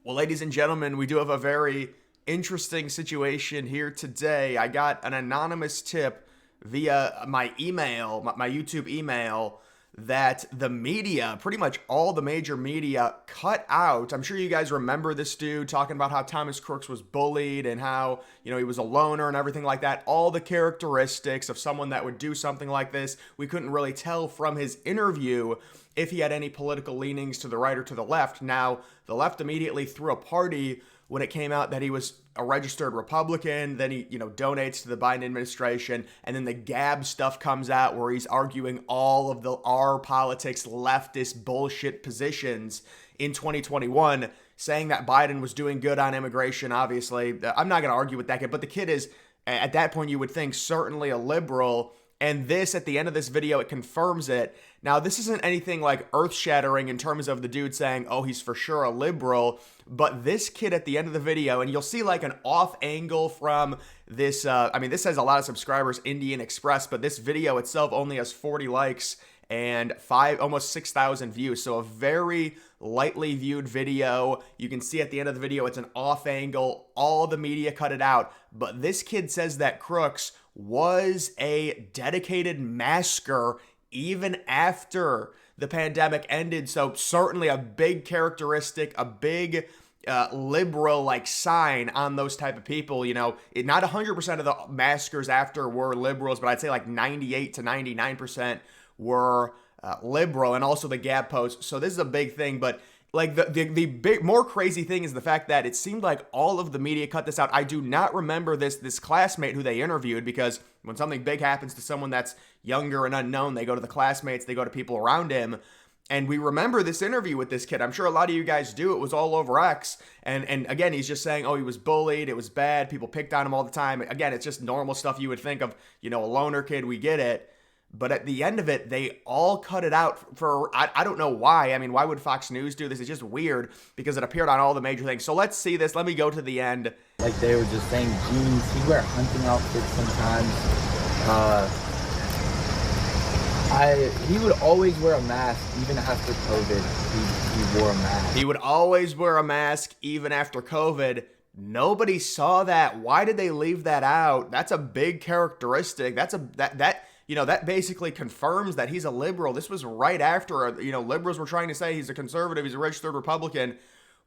Well, ladies and gentlemen, we do have a very interesting situation here today. I got an anonymous tip via my email, my YouTube email, that the media, pretty much all the major media, cut out. I'm sure you guys remember this dude talking about how Thomas Crooks was bullied and how, he was a loner and everything like that. All the characteristics of someone that would do something like this. We couldn't really tell from his interview if he had any political leanings to the right or to the left. Now, the left immediately threw a party when it came out that he was a registered Republican. Then he, donates to the Biden administration. And then the Gab stuff comes out where he's arguing all of the our politics leftist bullshit positions in 2021, saying that Biden was doing good on immigration. Obviously, I'm not going to argue with that kid, but the kid is, at that point, you would think, certainly a liberal. And this, at the end of this video, it confirms it. Now, this isn't anything like earth-shattering in terms of the dude saying, oh, he's for sure a liberal. But this kid at the end of the video, and you'll see like an off angle from this, this has a lot of subscribers, Indian Express, but this video itself only has 40 likes and almost 6,000 views. So a very lightly viewed video. You can see at the end of the video, it's an off angle. All the media cut it out. But this kid says that Crooks was a dedicated masker even after the pandemic ended. So certainly a big characteristic, a big liberal like sign on those type of people. Not 100% of the maskers after were liberals, but I'd say like 98 to 99% were liberal, and also the Gab posts. So this is a big thing, but like the big, more crazy thing is the fact that it seemed like all of the media cut this out. I do not remember this classmate who they interviewed, because when something big happens to someone that's younger and unknown, they go to the classmates, they go to people around him. And we remember this interview with this kid. I'm sure a lot of you guys do. It was all over X. And again, he's just saying, oh, he was bullied. It was bad. People picked on him all the time. Again, it's just normal stuff you would think of, a loner kid. We get it. But at the end of it, they all cut it out for, I don't know why. I mean, why would Fox News do this? It's just weird because it appeared on all the major things. So let's see this. Let me go to the end. Like they were just saying jeans. He'd wear hunting outfits sometimes. He would always wear a mask even after COVID. He wore a mask. He would always wear a mask even after COVID. Nobody saw that. Why did they leave that out? That's a big characteristic. That basically confirms that he's a liberal. This was right after, liberals were trying to say he's a conservative, he's a registered Republican.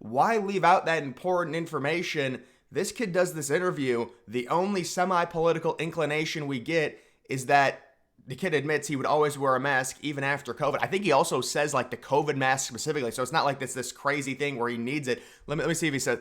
Why leave out that important information? This kid does this interview. The only semi-political inclination we get is that the kid admits he would always wear a mask even after COVID. I think he also says like the COVID mask specifically. So it's not like this crazy thing where he needs it. Let me see if he said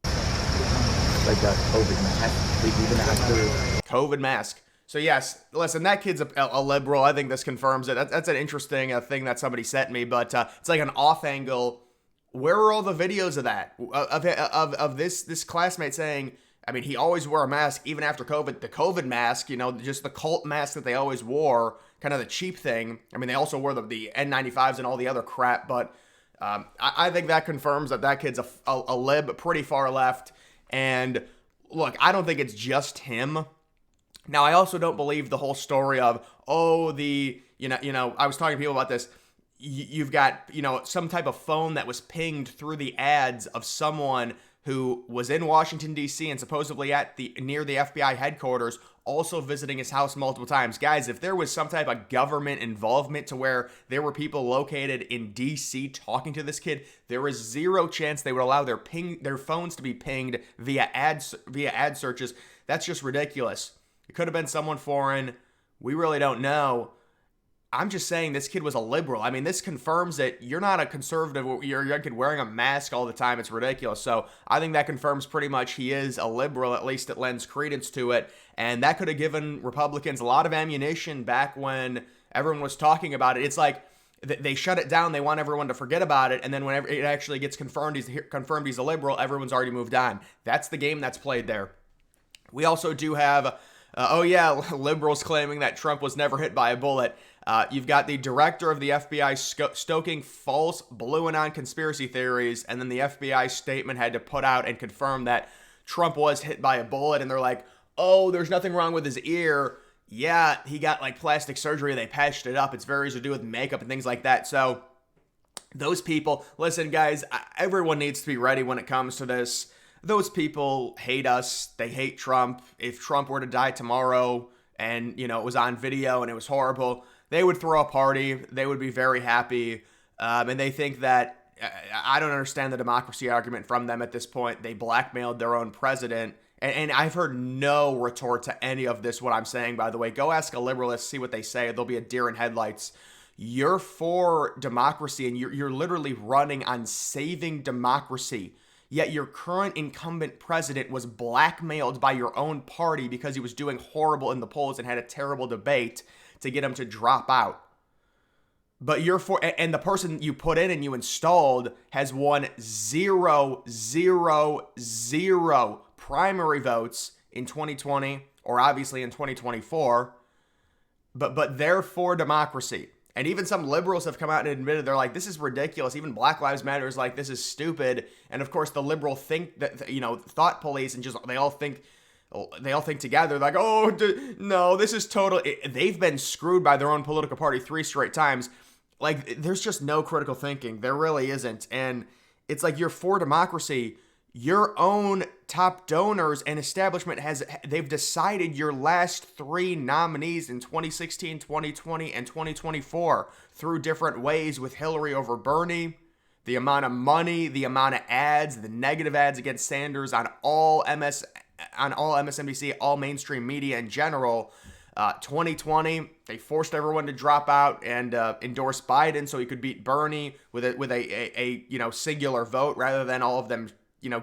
like a COVID mask, even after COVID mask. So yes, listen, that kid's a liberal. I think this confirms it. That's an interesting thing that somebody sent me, but it's like an off angle. Where are all the videos of that? Of this classmate saying, I mean, he always wore a mask even after COVID. The COVID mask, just the cult mask that they always wore, kind of the cheap thing. I mean, they also wore the N95s and all the other crap, but I think that confirms that kid's a lib, pretty far left. And look, I don't think it's just him. Now, I also don't believe the whole story of, I was talking to people about this. You've got, some type of phone that was pinged through the ads of someone who was in Washington, D.C. and supposedly near the FBI headquarters, also visiting his house multiple times. Guys, if there was some type of government involvement to where there were people located in D.C. talking to this kid, there is zero chance they would allow their phones to be pinged via ad searches. That's just ridiculous. It could have been someone foreign. We really don't know. I'm just saying this kid was a liberal. I mean, this confirms that you're not a conservative. You're a young kid wearing a mask all the time. It's ridiculous. So I think that confirms pretty much he is a liberal. At least it lends credence to it. And that could have given Republicans a lot of ammunition back when everyone was talking about it. It's like they shut it down. They want everyone to forget about it. And then whenever it actually gets confirmed he's a liberal, everyone's already moved on. That's the game that's played there. We also do have... liberals claiming that Trump was never hit by a bullet. You've got the director of the FBI stoking false blue anon conspiracy theories, and then the FBI statement had to put out and confirm that Trump was hit by a bullet, and they're like, oh, there's nothing wrong with his ear. Yeah, he got like plastic surgery, they patched it up. It's very easy to do with makeup and things like that. So Those people, listen, guys, everyone needs to be ready when it comes to this. Those people hate us. They hate Trump. If Trump were to die tomorrow and, it was on video and it was horrible, they would throw a party. They would be very happy. And they think that, I don't understand the democracy argument from them at this point. They blackmailed their own president. And I've heard no retort to any of this, what I'm saying, by the way. Go ask a liberalist, see what they say. There'll be a deer in headlights. You're for democracy, and you're literally running on saving democracy. Yet your current incumbent president was blackmailed by your own party because he was doing horrible in the polls and had a terrible debate to get him to drop out. But you're for, and the person you put in and you installed has won 0, 0, 0 primary votes in 2020, or obviously in 2024. But they're for democracy. And even some liberals have come out and admitted, they're like, this is ridiculous. Even Black Lives Matter is like, this is stupid. And of course, the liberal thought police, and just they all think together, like, oh, no, this is total. They've been screwed by their own political party 3 straight times. Like, there's just no critical thinking. There really isn't. And it's like, you're for democracy. Your own top donors and establishment they've decided your last 3 nominees in 2016, 2020, and 2024 through different ways, with Hillary over Bernie. The amount of money, the amount of ads, the negative ads against Sanders on all MSNBC, all mainstream media in general. 2020, they forced everyone to drop out and endorse Biden so he could beat Bernie with a singular vote, rather than all of them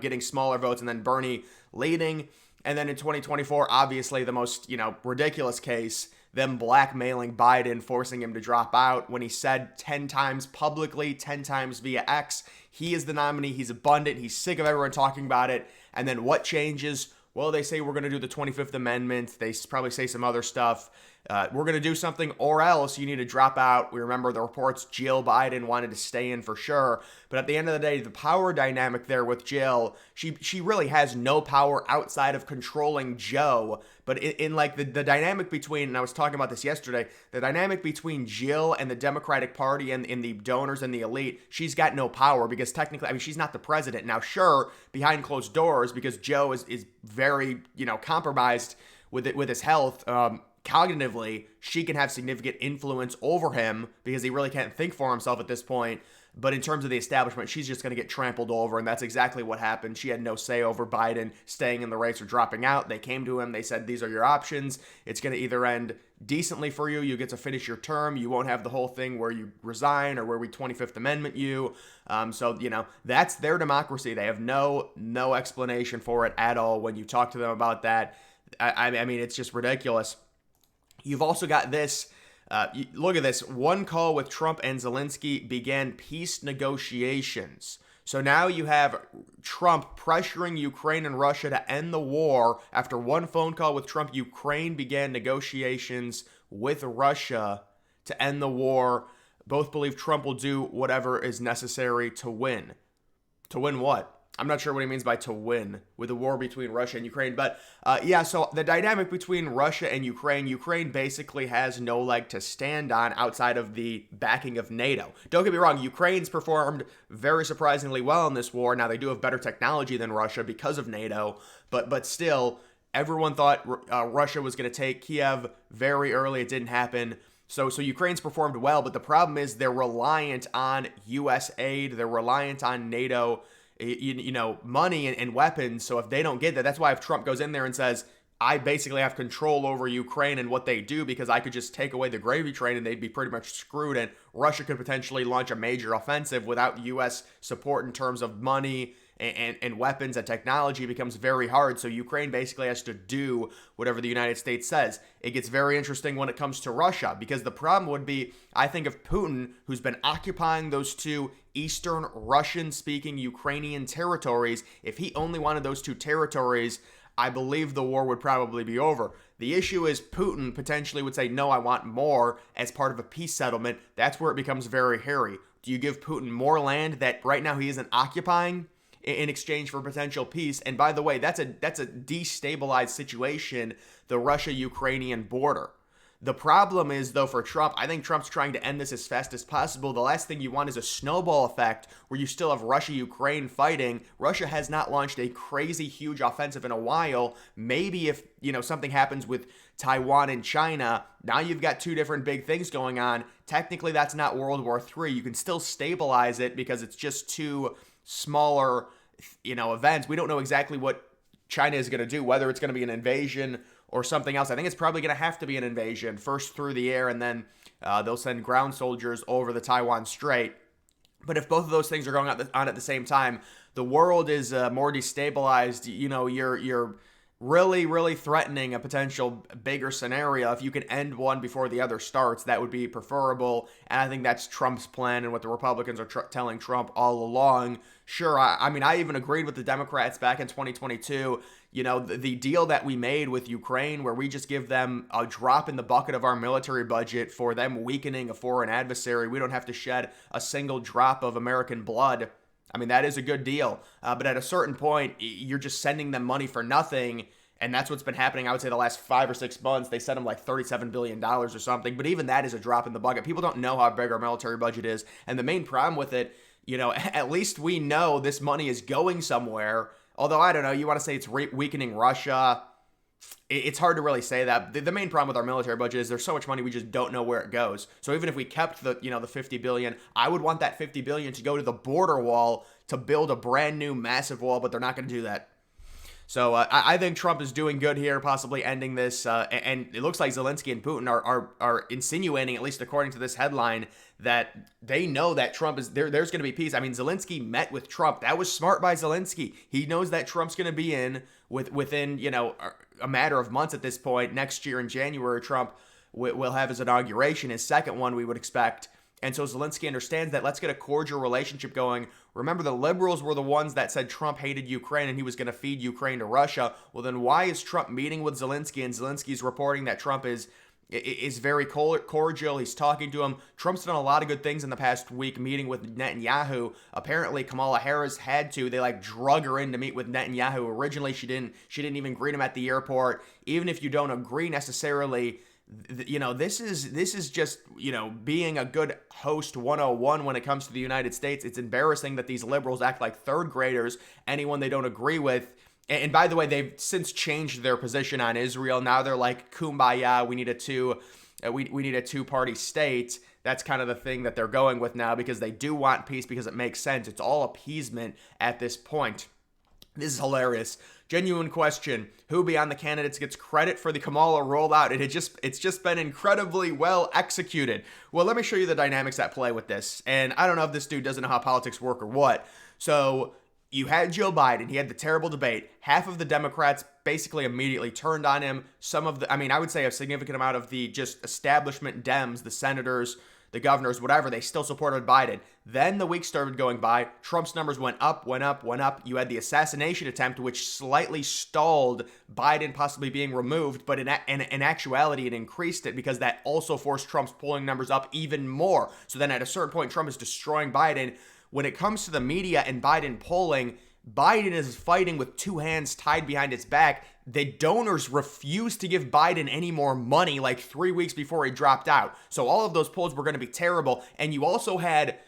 getting smaller votes and then Bernie leading. And then in 2024, obviously the most ridiculous case, them blackmailing Biden, forcing him to drop out when he said 10 times publicly, 10 times via X, he is the nominee, he's abundant, he's sick of everyone talking about it. And then what changes? Well, they say we're going to do the 25th Amendment. They probably say some other stuff. We're going to do something, or else you need to drop out. We remember the reports Jill Biden wanted to stay in for sure. But at the end of the day, the power dynamic there with Jill, she really has no power outside of controlling Joe. But in like the dynamic between, and I was talking about this yesterday, the dynamic between Jill and the Democratic Party and in the donors and the elite, she's got no power because technically, she's not the president. Now, sure, behind closed doors, because Joe is very, compromised with his health, cognitively, she can have significant influence over him because he really can't think for himself at this point. But in terms of the establishment, she's just going to get trampled over, and that's exactly what happened. She had no say over Biden staying in the race or dropping out. They came to him. They said, these are your options. It's going to either end decently for you. You get to finish your term. You won't have the whole thing where you resign or where we 25th Amendment you. So that's their democracy. They have no explanation for it at all when you talk to them about that. I mean, it's just ridiculous. You've also got this. Look at this. One call with Trump and Zelensky began peace negotiations. So now you have Trump pressuring Ukraine and Russia to end the war. After one phone call with Trump, Ukraine began negotiations with Russia to end the war. Both believe Trump will do whatever is necessary to win. To win what? I'm not sure what he means by to win with the war between Russia and Ukraine. But so the dynamic between Russia and Ukraine basically has no leg to stand on outside of the backing of NATO. Don't get me wrong, Ukraine's performed very surprisingly well in this war. Now, they do have better technology than Russia because of NATO, but still, everyone thought Russia was going to take Kiev very early. It didn't happen. So Ukraine's performed well, but the problem is they're reliant on U.S. aid. They're reliant on NATO money and weapons. So if they don't get that, that's why if Trump goes in there and says, I basically have control over Ukraine and what they do because I could just take away the gravy train and they'd be pretty much screwed, and Russia could potentially launch a major offensive without U.S. support in terms of money and weapons and technology, becomes very hard. So Ukraine basically has to do whatever the United States says. It gets very interesting when it comes to Russia, because the problem would be, I think, if Putin, who's been occupying those 2 Eastern Russian-speaking Ukrainian territories, if he only wanted those 2 territories, I believe the war would probably be over. The issue is Putin potentially would say, no, I want more as part of a peace settlement. That's where it becomes very hairy. Do you give Putin more land that right now he isn't occupying in exchange for potential peace? And by the way, that's a destabilized situation, the Russia-Ukrainian border. The problem is, though, for Trump, I think Trump's trying to end this as fast as possible. The last thing you want is a snowball effect where you still have Russia, Ukraine fighting. Russia has not launched a crazy huge offensive in a while. Maybe if, something happens with Taiwan and China, now you've got two different big things going on. Technically, that's not World War III. You can still stabilize it because it's just two smaller, events. We don't know exactly what China is going to do, whether it's going to be an invasion or something else. I think it's probably going to have to be an invasion, first through the air, and then they'll send ground soldiers over the Taiwan Strait. But if both of those things are going on at the same time, the world is more destabilized. You're really, really threatening a potential bigger scenario. If you can end one before the other starts, that would be preferable. And I think that's Trump's plan and what the Republicans are telling Trump all along. Sure, I even agreed with the Democrats back in 2022. The deal that we made with Ukraine, where we just give them a drop in the bucket of our military budget for them weakening a foreign adversary. We don't have to shed a single drop of American blood. That is a good deal. But at a certain point, you're just sending them money for nothing. And that's what's been happening, I would say, the last 5 or 6 months. They sent them like $37 billion or something. But even that is a drop in the bucket. People don't know how big our military budget is. And the main problem with it, at least we know this money is going somewhere. Although, I don't know, you want to say it's weakening Russia. It's hard to really say that. The main problem with our military budget is there's so much money we just don't know where it goes. So even if we kept the $50 billion, I would want that $50 billion to go to the border wall to build a brand new massive wall, but they're not going to do that. So I think Trump is doing good here, possibly ending this. And it looks like Zelensky and Putin are insinuating, at least according to this headline, that they know that Trump is there. There's going to be peace. Zelensky met with Trump. That was smart by Zelensky. He knows that Trump's going to be in within a matter of months at this point. Next year in January, Trump will have his inauguration, his second one, we would expect. And so Zelensky understands that. Let's get a cordial relationship going. Remember, the liberals were the ones that said Trump hated Ukraine and he was going to feed Ukraine to Russia. Well, then why is Trump meeting with Zelensky, and Zelensky's reporting that Trump is very cordial? He's talking to him. Trump's done a lot of good things in the past week, meeting with Netanyahu. Apparently, Kamala Harris had to. They drug her in to meet with Netanyahu. Originally, she didn't even greet him at the airport. Even if you don't agree necessarily, this is just, being a good host 101 when it comes to the United States. It's embarrassing that these liberals act like third graders, anyone they don't agree with. And by the way, they've since changed their position on Israel. Now they're like, kumbaya, we need a two-party state. That's kind of the thing that they're going with now, because they do want peace, because it makes sense. It's all appeasement at this point. This is hilarious. Genuine question. Who beyond the candidates gets credit for the Kamala rollout? It's just been incredibly well executed. Well, let me show you the dynamics at play with this. And I don't know if this dude doesn't know how politics work or what. So you had Joe Biden. He had the terrible debate. Half of the Democrats basically immediately turned on him. I would say a significant amount of the just establishment Dems, the senators, the governors, whatever, they still supported Biden. Then the week started going by. Trump's numbers went up. You had the assassination attempt, which slightly stalled Biden possibly being removed, but in actuality, it increased it, because that also forced Trump's polling numbers up even more. So then at a certain point, Trump is destroying Biden. When it comes to the media and Biden polling, Biden is fighting with two hands tied behind his back. The donors refused to give Biden any more money like 3 weeks before he dropped out. So all of those polls were going to be terrible. And you also had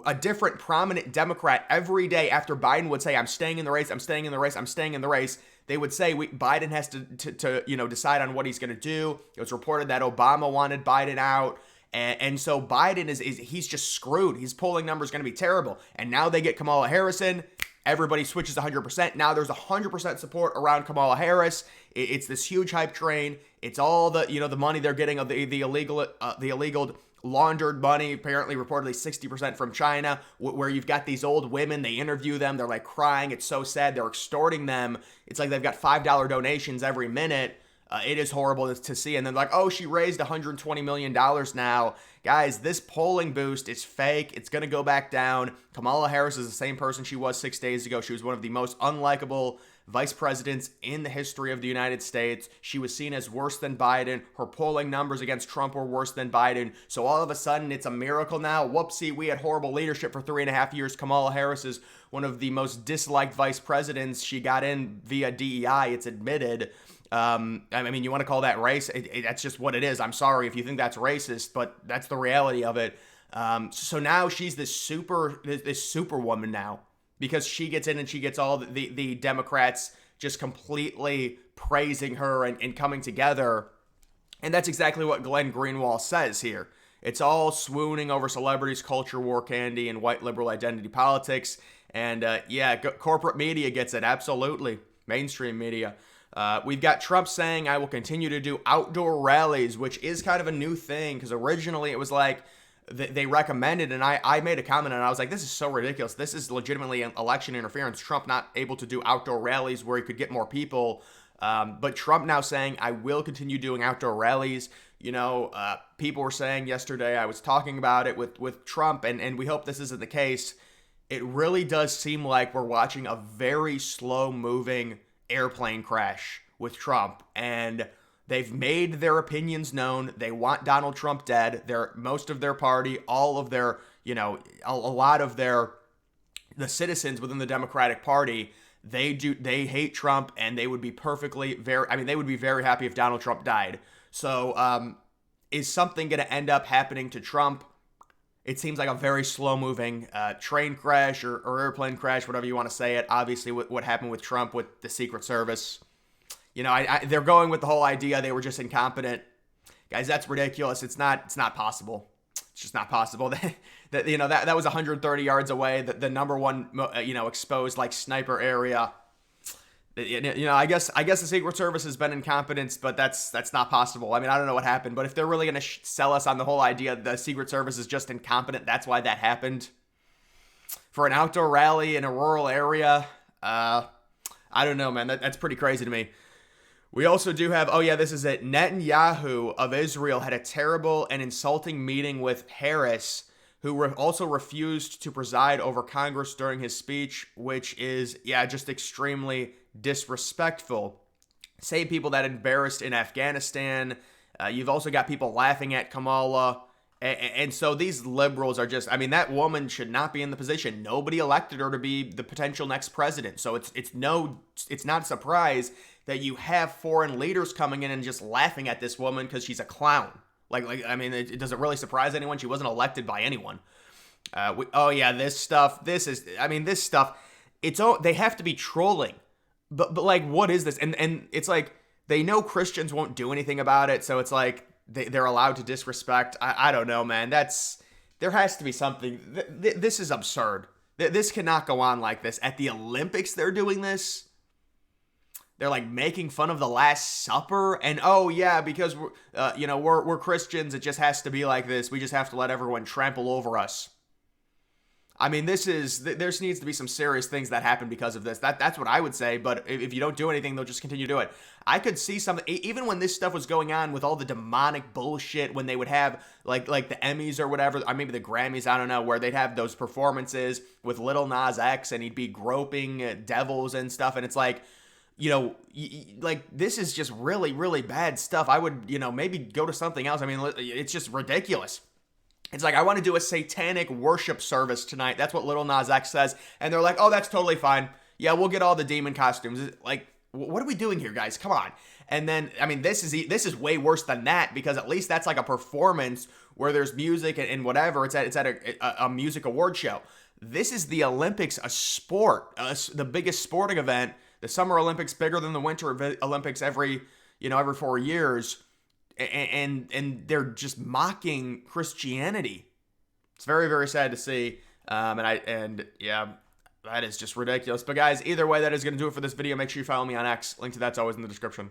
a different prominent Democrat every day after Biden would say, I'm staying in the race, I'm staying in the race, I'm staying in the race. They would say Biden has to decide on what he's going to do. It was reported that Obama wanted Biden out. And so Biden he's just screwed. His polling number is going to be terrible. And now they get Kamala Harris in. Everybody switches 100%. Now there's 100% support around Kamala Harris. It's this huge hype train. It's all the the money they're getting of the illegal laundered money, apparently reportedly 60% from China, where you've got these old women. They interview them. They're like crying. It's so sad. They're extorting them. It's like they've got $5 donations every minute. It is horrible to see. And then like, oh, she raised $120 million now. Guys, this polling boost is fake. It's going to go back down. Kamala Harris is the same person she was 6 days ago. She was one of the most unlikable vice presidents in the history of the United States. She was seen as worse than Biden. Her polling numbers against Trump were worse than Biden. So all of a sudden, it's a miracle now. Whoopsie, we had horrible leadership for 3.5 years. Kamala Harris is one of the most disliked vice presidents. She got in via DEI, it's admitted. I mean, you want to call that race? That's just what it is. I'm sorry if you think that's racist, but that's the reality of it. So now she's this superwoman now because she gets in and she gets all the Democrats just completely praising her and coming together. And that's exactly what Glenn Greenwald says here. It's all swooning over celebrities, culture war candy, and white liberal identity politics. And corporate media gets it, absolutely. Mainstream media. We've got Trump saying, I will continue to do outdoor rallies, which is kind of a new thing because originally it was like they recommended, and I made a comment and I was like, this is so ridiculous. This is legitimately an election interference. Trump not able to do outdoor rallies where he could get more people. But Trump now saying, I will continue doing outdoor rallies. People were saying yesterday, I was talking about it with Trump, and we hope this isn't the case. It really does seem like we're watching a very slow-moving airplane crash with Trump, and they've made their opinions known. They want Donald Trump dead. Most of their party, all of their, a lot of the citizens within the Democratic Party, they hate Trump, and they would be they would be very happy if Donald Trump died. So, is something going to end up happening to Trump? It seems like a very slow-moving train crash or airplane crash, whatever you want to say it. Obviously, what happened with Trump with the Secret Service. They're going with the whole idea they were just incompetent. Guys, that's ridiculous. It's not possible. It's just not possible. That was 130 yards away. The number one, exposed like sniper area. I guess the Secret Service has been incompetent, but that's not possible. I mean, I don't know what happened, but if they're really going to sell us on the whole idea the Secret Service is just incompetent, that's why that happened. For an outdoor rally in a rural area, I don't know, man. That's pretty crazy to me. We also do have, this is it. Netanyahu of Israel had a terrible and insulting meeting with Harris, who also refused to preside over Congress during his speech, which is, just extremely disrespectful. Same people that embarrassed in Afghanistan. You've also got people laughing at Kamala. And so these liberals are just, that woman should not be in the position. Nobody elected her to be the potential next president. So it's not a surprise that you have foreign leaders coming in and just laughing at this woman because she's a clown. It doesn't really surprise anyone. She wasn't elected by anyone. This stuff, they have to be trolling. But like, what is this? And it's like, they know Christians won't do anything about it. So it's like, they're allowed to disrespect. I don't know, man. There has to be something. This is absurd. This cannot go on like this. At the Olympics, they're doing this. They're like making fun of the Last Supper, and because we're Christians, it just has to be like this. We just have to let everyone trample over us. There needs to be some serious things that happen because of this. That's what I would say. But if you don't do anything, they'll just continue to do it. I could see something, even when this stuff was going on with all the demonic bullshit, when they would have like the Emmys or whatever, or maybe the Grammys, I don't know, where they'd have those performances with Lil Nas X, and he'd be groping devils and stuff, and it's like, this is just really, really bad stuff. I would, maybe go to something else. It's just ridiculous. It's like, I want to do a satanic worship service tonight. That's what Lil Nas X says. And they're like, oh, that's totally fine. Yeah, we'll get all the demon costumes. Like, what are we doing here, guys? Come on. And then, this is way worse than that, because at least that's like a performance where there's music and whatever. It's at a music award show. This is the Olympics, a sport, the biggest sporting event. The Summer Olympics bigger than the Winter Olympics every 4 years. And they're just mocking Christianity. It's very, very sad to see. That is just ridiculous. But guys, either way, that is going to do it for this video. Make sure you follow me on X. Link to that's always in the description.